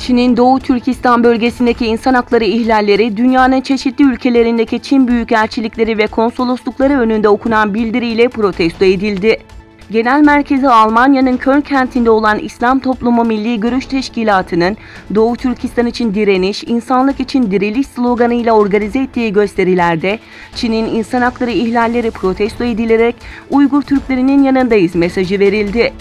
Çin'in Doğu Türkistan bölgesindeki insan hakları ihlalleri, dünyanın çeşitli ülkelerindeki Çin büyükelçilikleri ve konsoloslukları önünde okunan bildiriyle protesto edildi. Genel merkezi Almanya'nın Köln kentinde olan İslam Toplumu Milli Görüş Teşkilatı'nın Doğu Türkistan için direniş, insanlık için diriliş sloganıyla organize ettiği gösterilerde Çin'in insan hakları ihlalleri protesto edilerek Uygur Türklerinin yanındayız mesajı verildi.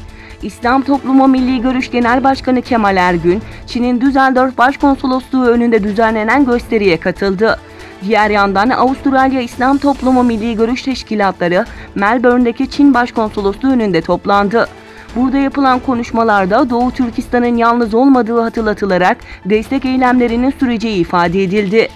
İslam Toplumu Milli Görüş Genel Başkanı Kemal Ergün, Çin'in Düsseldorf Başkonsolosluğu önünde düzenlenen gösteriye katıldı. Diğer yandan Avustralya İslam Toplumu Milli Görüş Teşkilatları, Melbourne'deki Çin Başkonsolosluğu önünde toplandı. Burada yapılan konuşmalarda Doğu Türkistan'ın yalnız olmadığı hatırlatılarak destek eylemlerinin süreceği ifade edildi.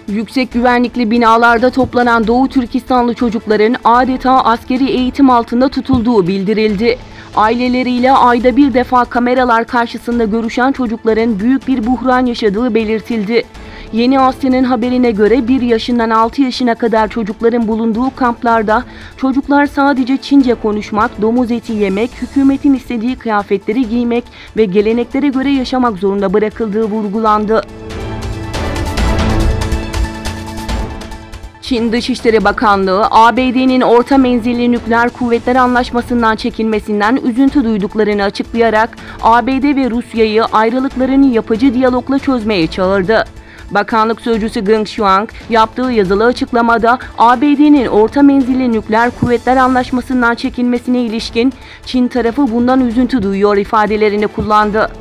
Yüksek güvenlikli binalarda toplanan Doğu Türkistanlı çocukların adeta askeri eğitim altında tutulduğu bildirildi. Aileleriyle ayda bir defa kameralar karşısında görüşen çocukların büyük bir buhran yaşadığı belirtildi. Yeni Asya'nın haberine göre 1 yaşından 6 yaşına kadar çocukların bulunduğu kamplarda çocuklar sadece Çince konuşmak, domuz eti yemek, hükümetin istediği kıyafetleri giymek ve geleneklere göre yaşamak zorunda bırakıldığı vurgulandı. Çin Dışişleri Bakanlığı, ABD'nin orta menzilli nükleer kuvvetler anlaşmasından çekilmesinden üzüntü duyduklarını açıklayarak ABD ve Rusya'yı ayrılıklarını yapıcı diyalogla çözmeye çağırdı. Bakanlık sözcüsü Geng Shuang yaptığı yazılı açıklamada ABD'nin orta menzilli nükleer kuvvetler anlaşmasından çekilmesine ilişkin Çin tarafı bundan üzüntü duyuyor ifadelerini kullandı.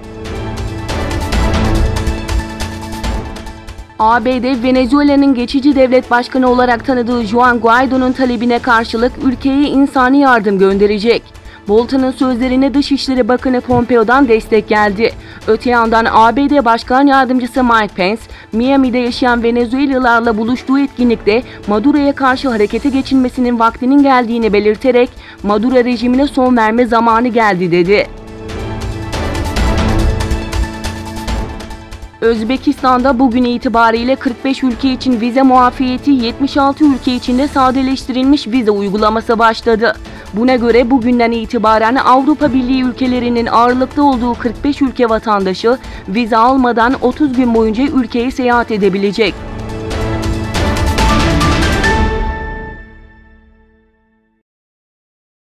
ABD, Venezuela'nın geçici devlet başkanı olarak tanıdığı Juan Guaido'nun talebine karşılık ülkeye insani yardım gönderecek. Bolton'un sözlerine Dışişleri Bakanı Pompeo'dan destek geldi. Öte yandan ABD Başkan Yardımcısı Mike Pence, Miami'de yaşayan Venezuelalılarla buluştuğu etkinlikte Maduro'ya karşı harekete geçilmesinin vaktinin geldiğini belirterek Maduro rejimine son verme zamanı geldi dedi. Özbekistan'da bugün itibariyle 45 ülke için vize muafiyeti, 76 ülke için de sadeleştirilmiş vize uygulaması başladı. Buna göre bugünden itibaren Avrupa Birliği ülkelerinin ağırlıkta olduğu 45 ülke vatandaşı vize almadan 30 gün boyunca ülkeye seyahat edebilecek.